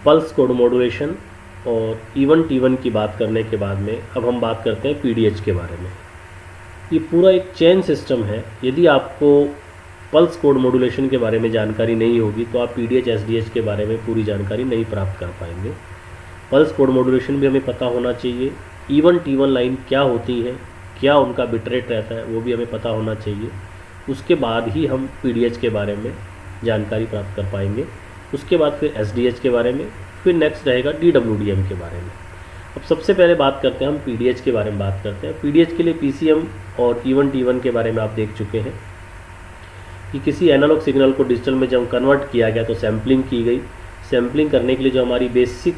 Pulse code modulation और E1 T1 की बात करने के बाद में अब हम बात करते हैं PDH के बारे में। ये पूरा एक चेन सिस्टम है। यदि आपको पल्स कोड मॉड्यूलेशन के बारे में जानकारी नहीं होगी तो आप PDH SDH के बारे में पूरी जानकारी नहीं प्राप्त कर पाएंगे। पल्स कोड मॉड्यूलेशन भी हमें पता होना चाहिए। E1 T1 लाइन क्या होती है, क्या उनका बिट रेट रहता है, वो भी हमें पता होना चाहिए। उसके बाद ही हम PDH के बारे में जानकारी प्राप्त कर पाएंगे। उसके बाद फिर SDH के बारे में, फिर नेक्स्ट रहेगा DWDM के बारे में। अब सबसे पहले बात करते हैं हम PDH के बारे में बात करते हैं। PDH के लिए PCM और E1 T1 के बारे में आप देख चुके हैं कि किसी एनालॉग सिग्नल को डिजिटल में जब कन्वर्ट किया गया तो सैम्पलिंग की गई। सैम्पलिंग करने के लिए जो हमारी बेसिक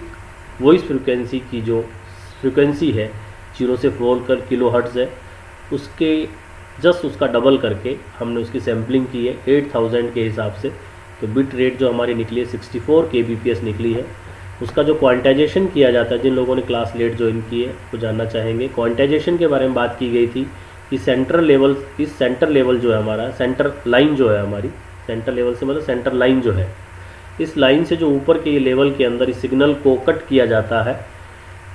वॉइस फ्रिक्वेंसी की जो फ्रिक्वेंसी है 0 से 4 किलोहर्ट्ज़ है, उसके जस्ट उसका डबल करके हमने उसकी सैम्पलिंग की है 8000 के हिसाब से। तो बिट रेट जो हमारी निकली है 64 kbps निकली है। उसका जो क्वांटाइजेशन किया जाता है, जिन लोगों ने क्लास लेट ज्वाइन की है वो जानना चाहेंगे। क्वांटाइजेशन के बारे में बात की गई थी कि सेंटर लेवल, इस सेंटर लेवल जो है हमारा, सेंटर लाइन जो है हमारी, सेंटर लेवल से मतलब सेंटर लाइन जो है, इस लाइन से जो ऊपर के लेवल के अंदर इस सिग्नल को कट किया जाता है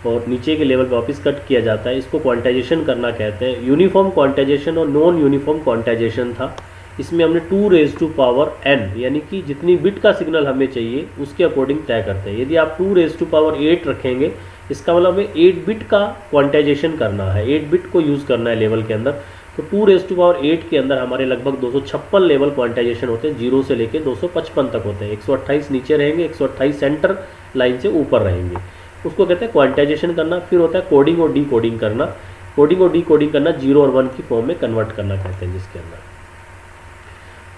और नीचे के लेवल पर वापस कट किया जाता है, इसको क्वांटाइजेशन करना कहते हैं। यूनिफॉर्म क्वांटाइजेशन और नॉन यूनिफॉर्म क्वांटाइजेशन था। इसमें हमने 2n यानी कि जितनी बिट का सिग्नल हमें चाहिए उसके अकॉर्डिंग तय करते हैं। यदि आप 2 रखेंगे, इसका मतलब हमें 8 बिट का क्वांटाइजेशन करना है, 8 बिट को यूज़ करना है लेवल के अंदर। तो 2 के अंदर हमारे लगभग 256 लेवल क्वांटाइजेशन होते हैं, 0 से लेके 255 तक होते हैं। 128 नीचे रहेंगे, 128 सेंटर लाइन से ऊपर रहेंगे, उसको कहते हैं क्वांटाइजेशन करना। फिर होता है कोडिंग और डीकोडिंग करना। कोडिंग और डीकोडिंग करना 0 और 1 की फॉर्म में कन्वर्ट करना कहते हैं जिसके अंदर।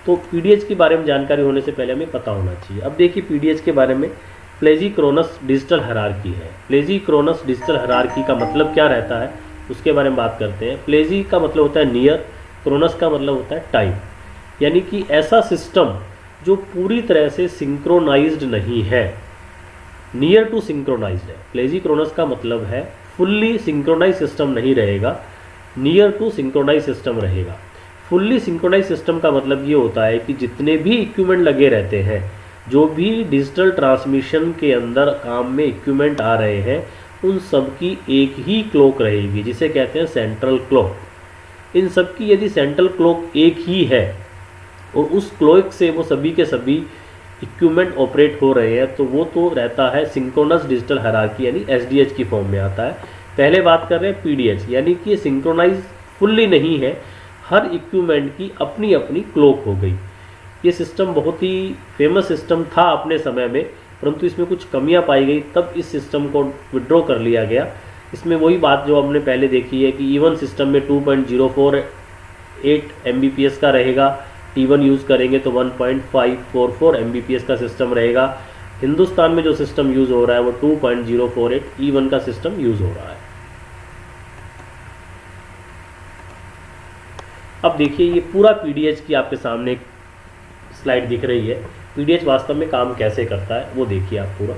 तो PDH के बारे में जानकारी होने से पहले हमें पता होना चाहिए। अब देखिए PDH के बारे में प्लेजिक्रोनस डिजिटल हायरार्की है। प्लेजिक्रोनस डिजिटल हायरार्की का मतलब क्या रहता है उसके बारे में बात करते हैं। प्लेजी का मतलब होता है नियर, क्रोनस का मतलब होता है टाइम, यानी कि ऐसा सिस्टम जो पूरी तरह से सिंक्रोनाइज्ड नहीं है, नियर टू सिंक्रोनाइज्ड है। प्लेजिक्रोनस का मतलब है फुल्ली सिंक्रोनाइज सिस्टम नहीं रहेगा, नियर टू सिंक्रोनाइज सिस्टम रहेगा। फुल्ली सिंक्रोनाइज सिस्टम का मतलब ये होता है कि जितने भी इक्विपमेंट लगे रहते हैं, जो भी डिजिटल ट्रांसमिशन के अंदर काम में इक्विपमेंट आ रहे हैं, उन सब की एक ही क्लॉक रहेगी जिसे कहते हैं सेंट्रल क्लॉक। इन सब की यदि सेंट्रल क्लॉक एक ही है और उस क्लॉक से वो सभी के सभी इक्विपमेंट ऑपरेट हो रहे हैं, तो वो तो रहता है सिंक्रोनस डिजिटल हायरार्की यानी SDH की फॉर्म में आता है। पहले बात कर रहे हैं PDH, यानी कि सिंक्रोनाइज फुल्ली नहीं है, हर इक्विपमेंट की अपनी अपनी क्लॉक हो गई। ये सिस्टम बहुत ही फेमस सिस्टम था अपने समय में, परंतु इसमें कुछ कमियां पाई गई, तब इस सिस्टम को विड्रॉ कर लिया गया। इसमें वही बात जो हमने पहले देखी है कि E1 सिस्टम में 2.048 Mbps का रहेगा, T1 यूज़ करेंगे तो 1.544 Mbps का सिस्टम रहेगा। हिंदुस्तान में जो सिस्टम यूज़ हो रहा है वो 2.048 E1 का सिस्टम यूज़ हो रहा है। अब देखिए ये पूरा PDH की आपके सामने एक स्लाइड दिख रही है। PDH वास्तव में काम कैसे करता है वो देखिए आप पूरा।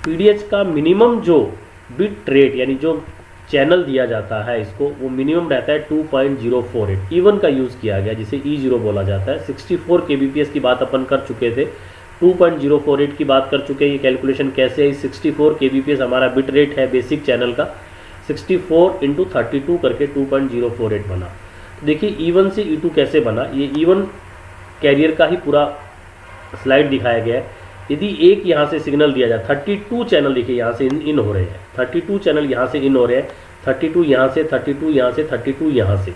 PDH का मिनिमम जो बिट रेट यानी जो चैनल दिया जाता है इसको, वो मिनिमम रहता है 2.048। E1 का यूज़ किया गया जिसे E0 बोला जाता है। 64 kbps की बात अपन कर चुके थे, 2.048 की बात कर चुके हैं। ये कैलकुलेशन कैसे है, 64 kbps हमारा बिट रेट है बेसिक चैनल का, 64 × 32 करके 2.048 बना। देखिए E1 से E2 कैसे बना, ये E1 कैरियर का ही पूरा स्लाइड दिखाया गया है। यदि एक यहाँ से सिग्नल दिया जाए, 32 चैनल देखिए यहाँ से इन हो रहे हैं, 32 चैनल यहाँ से इन हो रहे हैं, 32 यहाँ से, 32 यहाँ से, 32 यहाँ से।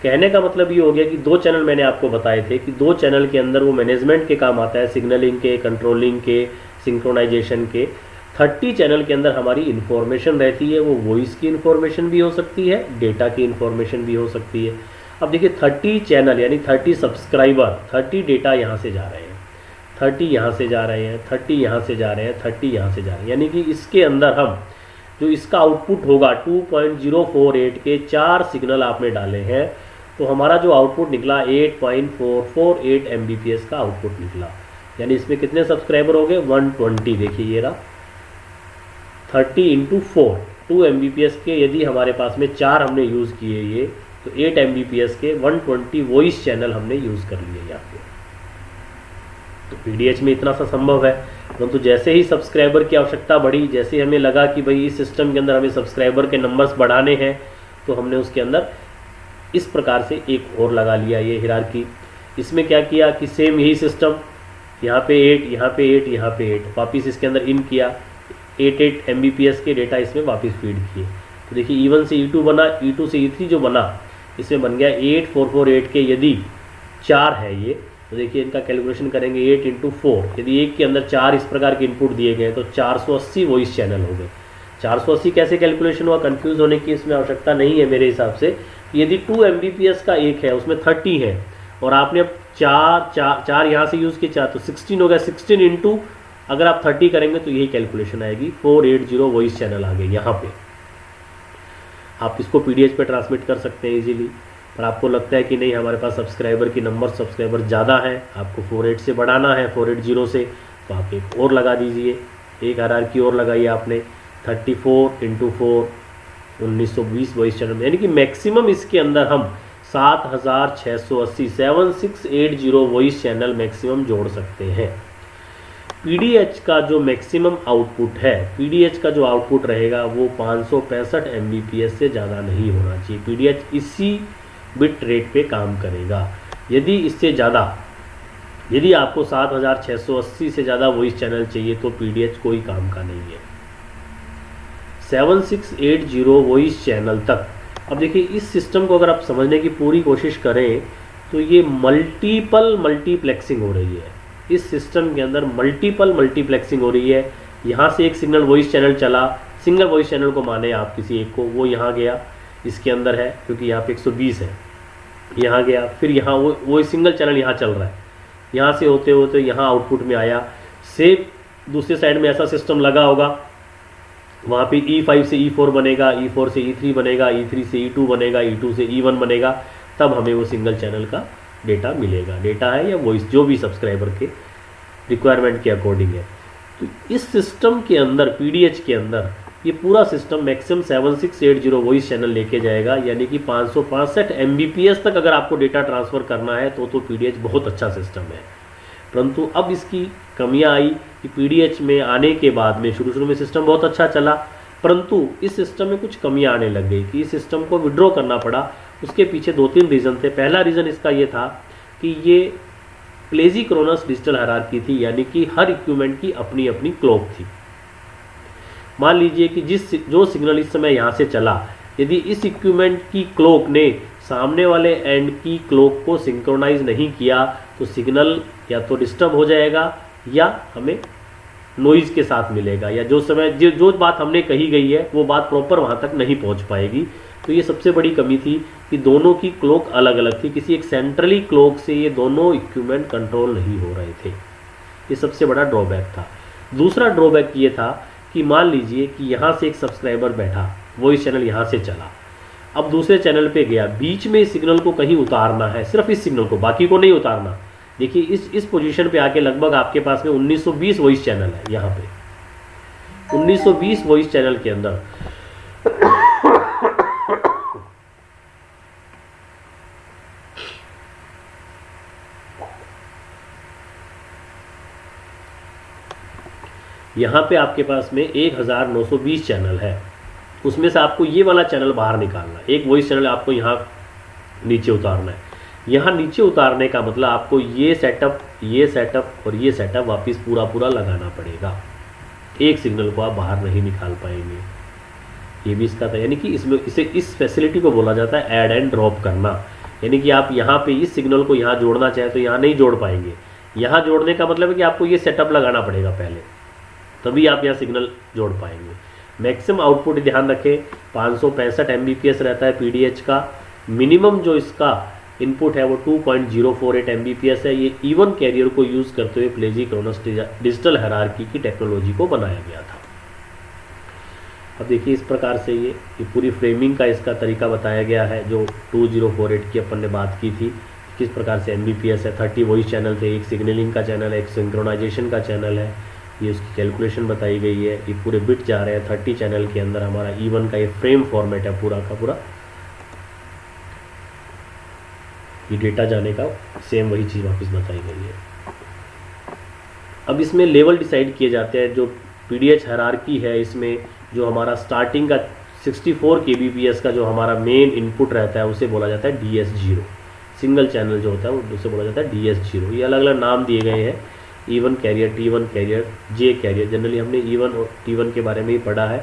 कहने का मतलब ये हो गया कि 2 चैनल मैंने आपको बताए थे कि 2 चैनल के अंदर वो मैनेजमेंट के काम आता है, सिग्नलिंग के, कंट्रोलिंग के, सिंक्रोनाइजेशन के। 30 चैनल के अंदर हमारी इन्फॉर्मेशन रहती है, वो वॉइस की इन्फॉर्मेशन भी हो सकती है, डेटा की इन्फॉर्मेशन भी हो सकती है। अब देखिए 30 चैनल यानी 30 सब्सक्राइबर, 30 डेटा यहाँ से जा रहे हैं, 30 यहाँ से जा रहे हैं, 30 यहाँ से जा रहे हैं, 30 यहाँ से जा रहे हैं, यानी कि इसके अंदर हम जो इसका आउटपुट होगा 2.048 के 4 सिग्नल आपने डाले हैं, तो हमारा जो आउटपुट निकला 8.448 Mbps का आउटपुट निकला। यानी इसमें कितने सब्सक्राइबर हो गए, 120। देखिए ये रहा 30 × 4, 2 Mbps के यदि हमारे पास में 4 हमने यूज़ किए ये, तो 8 Mbps के 120 वॉइस चैनल हमने यूज़ कर लिए यहाँ पे। तो पीडीएच में इतना सा संभव है। परंतु जैसे ही सब्सक्राइबर की आवश्यकता बढ़ी, जैसे हमें लगा कि भाई इस सिस्टम के अंदर हमें सब्सक्राइबर के नंबर्स बढ़ाने हैं, तो हमने उसके अंदर इस प्रकार से एक और लगा लिया, ये हिरार्की। इसमें क्या किया कि सेम यही सिस्टम, यहाँ पे 8, यहाँ पे 8, यहाँ पे 8, वापस इसके अंदर इन किया, 8 Mbps के डेटा इसमें वापस फीड किए। तो देखिए E1 से E2 बना, E2 से E3 जो बना, इसमें बन गया 8448 के। यदि 4 है ये, तो देखिए इनका कैलकुलेशन करेंगे 8 × 4, यदि एक के अंदर 4 इस प्रकार के इनपुट दिए गए तो 480 वॉइस चैनल हो गए। 480 कैसे कैलकुलेशन हुआ, कंफ्यूज होने की इसमें आवश्यकता नहीं है मेरे हिसाब से। यदि 2 Mbps का एक है, उसमें 30 है, और आपने अब चार यहाँ से यूज़ किया, तो 16 हो गया। 16 इंटू अगर आप 30 करेंगे तो यही कैलकुलेशन आएगी, 480 वॉइस चैनल आ गए यहाँ पे। आप इसको पीडीएच पे ट्रांसमिट कर सकते हैं इजीली। पर आपको लगता है कि नहीं हमारे पास सब्सक्राइबर ज़्यादा है, आपको 48 से बढ़ाना है, 480 से, तो आप एक और लगा दीजिए, एक हायरार्की और लगाइए आपने, 34 × 4 1920 वॉइस चैनल, यानी कि मैक्सिमम इसके अंदर हम 7680 वॉइस चैनल मैक्सिमम जोड़ सकते हैं। पीडीएच का जो मैक्सिमम आउटपुट है, पीडीएच का जो आउटपुट रहेगा वो 565 Mbps से ज़्यादा नहीं होना चाहिए। पीडीएच इसी बिट रेट पे काम करेगा। यदि इससे ज़्यादा, यदि आपको 7680 से ज़्यादा वॉइस चैनल चाहिए तो पीडीएच कोई काम का नहीं है। 7680 वॉइस चैनल तक। अब देखिए इस सिस्टम को अगर आप समझने की पूरी कोशिश करें तो ये मल्टीपल मल्टीप्लेक्सिंग हो रही है। इस सिस्टम के अंदर मल्टीपल मल्टीप्लेक्सिंग हो रही है। यहाँ से एक सिग्नल वॉइस चैनल चला, सिंगल वॉइस चैनल को माने आप किसी एक को, वो यहाँ गया, इसके अंदर है क्योंकि यहाँ पे 120 है, यहाँ गया, फिर यहाँ वो सिंगल चैनल यहाँ चल रहा है, यहाँ से होते होते यहाँ आउटपुट में आया। सेम दूसरे साइड में ऐसा सिस्टम लगा होगा, वहाँ पे E5 से E4 बनेगा, E4 से E3 बनेगा, E3 से E2 बनेगा, E2 से E1 बनेगा, तब हमें वो सिंगल चैनल का डेटा मिलेगा। डेटा है या वॉइस, जो भी सब्सक्राइबर के रिक्वायरमेंट के अकॉर्डिंग है। तो इस सिस्टम के अंदर, पीडीएच के अंदर, ये पूरा सिस्टम मैक्सिमम 7680 वॉइस चैनल लेके जाएगा, यानी कि 565 Mbps तक अगर आपको डेटा ट्रांसफ़र करना है तो पीडीएच बहुत अच्छा सिस्टम है। परंतु अब इसकी कमियां आई कि पीडीएच में आने के बाद में शुरू में सिस्टम बहुत अच्छा चला, परंतु इस सिस्टम में कुछ कमियां आने लग गई कि इस सिस्टम को विड्रॉ करना पड़ा। उसके पीछे 2-3 रीज़न थे। पहला रीज़न इसका ये था कि ये प्लेजिक्रोनस डिजिटल हायरार्की थी, यानी कि हर इक्विपमेंट की अपनी अपनी क्लॉक थी। मान लीजिए कि जो सिग्नल इस समय यहाँ से चला, यदि इस इक्विपमेंट की क्लॉक ने सामने वाले एंड की क्लॉक को सिंक्रोनाइज नहीं किया तो सिग्नल या तो डिस्टर्ब हो जाएगा या हमें नॉइज़ के साथ मिलेगा, या जो बात हमने कही गई है वो बात प्रॉपर वहाँ तक नहीं पहुँच पाएगी। तो ये सबसे बड़ी कमी थी कि दोनों की क्लॉक अलग अलग थी, किसी एक सेंट्रली क्लॉक से ये दोनों इक्विपमेंट कंट्रोल नहीं हो रहे थे। ये सबसे बड़ा ड्रॉबैक था। दूसरा ड्रॉबैक ये था कि मान लीजिए कि यहाँ से एक सब्सक्राइबर बैठा, वॉइस चैनल यहाँ से चला, अब दूसरे चैनल पे गया, बीच में इस सिग्नल को कहीं उतारना है, सिर्फ इस सिग्नल को, बाकी को नहीं उतारना। देखिए इस पोजीशन पे आके लगभग आपके पास में 1920 वॉइस चैनल है। यहाँ पे 1920 वॉइस चैनल के अंदर यहाँ पे आपके पास में 1920 चैनल है। उसमें से आपको ये वाला चैनल बाहर निकालना है, एक वॉइस चैनल आपको यहाँ नीचे उतारना है। यहाँ नीचे उतारने का मतलब आपको ये सेटअप और ये सेटअप वापस पूरा लगाना पड़ेगा। एक सिग्नल को आप बाहर नहीं निकाल पाएंगे। ये भी इसका था, यानी कि इस फैसिलिटी को बोला जाता है ऐड एंड ड्रॉप करना। यानी कि आप यहाँ पे इस सिग्नल को यहाँ जोड़ना चाहे तो यहाँ नहीं जोड़ पाएंगे। यहाँ जोड़ने का मतलब है कि आपको ये सेटअप लगाना पड़ेगा पहले, तभी आप यहाँ सिग्नल जोड़ पाएंगे। मैक्सिमम आउटपुट ध्यान रखें 565 Mbps रहता है पीडीएच का। मिनिमम जो इसका इनपुट है वो 2.048 Mbps है। ये E1 कैरियर को यूज़ करते हुए प्लेजिक्रोनस डिजिटल हायरार्की की टेक्नोलॉजी को बनाया गया था। अब देखिए इस प्रकार से ये पूरी फ्रेमिंग का इसका तरीका बताया गया है। जो 2048 की अपन ने बात की थी, किस प्रकार से Mbps है, 30 वॉइस चैनल थे, एक सिग्नलिंग का चैनल है, एक सिंक्रोनाइजेशन का चैनल है, ये उसकी कैलकुलेशन बताई गई है। ये पूरे बिट जा रहे हैं 30 चैनल के अंदर। हमारा E1 का ये फ्रेम फॉर्मेट है पूरा का पूरा। ये डेटा जाने का सेम वही चीज़ वापस बताई गई है। अब इसमें लेवल डिसाइड किए जाते हैं। जो PDH हायरार्की है, इसमें जो हमारा स्टार्टिंग का 64 kbps का जो हमारा मेन इनपुट रहता है उसे बोला जाता है DS0। सिंगल चैनल जो होता है वो उसे बोला जाता है DS0। ये अलग अलग नाम दिए गए हैं, E1 carrier, T1 carrier, J carrier. Generally हमने E1 और T1 के बारे में ही पढ़ा है,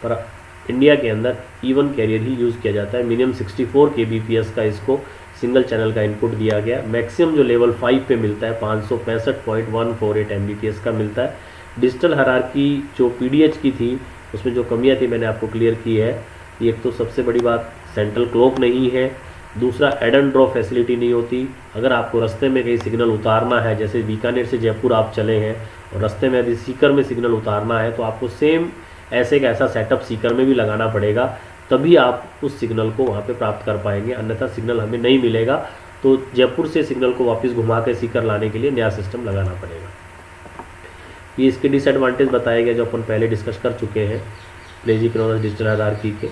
पर इंडिया के अंदर E1 कैरियर ही यूज़ किया जाता है। मिनिमम 64 kbps का इसको सिंगल चैनल का इनपुट दिया गया। मैक्सिमम जो लेवल 5 पे मिलता है 565.148 Mbps का मिलता है। डिजिटल हायरार्की जो PDH की थी उसमें जो कमियां थी मैंने आपको क्लियर की है। एक तो सबसे बड़ी बात, सेंट्रल क्लॉक नहीं है। दूसरा, एड एंड ड्रॉप फैसिलिटी नहीं होती। अगर आपको रास्ते में कहीं सिग्नल उतारना है, जैसे बीकानेर से जयपुर आप चले हैं और रास्ते में यदि सीकर में सिग्नल उतारना है तो आपको सेम ऐसे का ऐसा सेटअप सीकर में भी लगाना पड़ेगा, तभी आप उस सिग्नल को वहाँ पे प्राप्त कर पाएंगे, अन्यथा सिग्नल हमें नहीं मिलेगा। तो जयपुर से सिग्नल को वापस घुमा के सीकर लाने के लिए नया सिस्टम लगाना पड़ेगा। ये इसके डिसएडवांटेज बताए गए जो अपन पहले डिस्कस कर चुके हैं, लेजी क्रॉस डिजिटल हायरार्की के।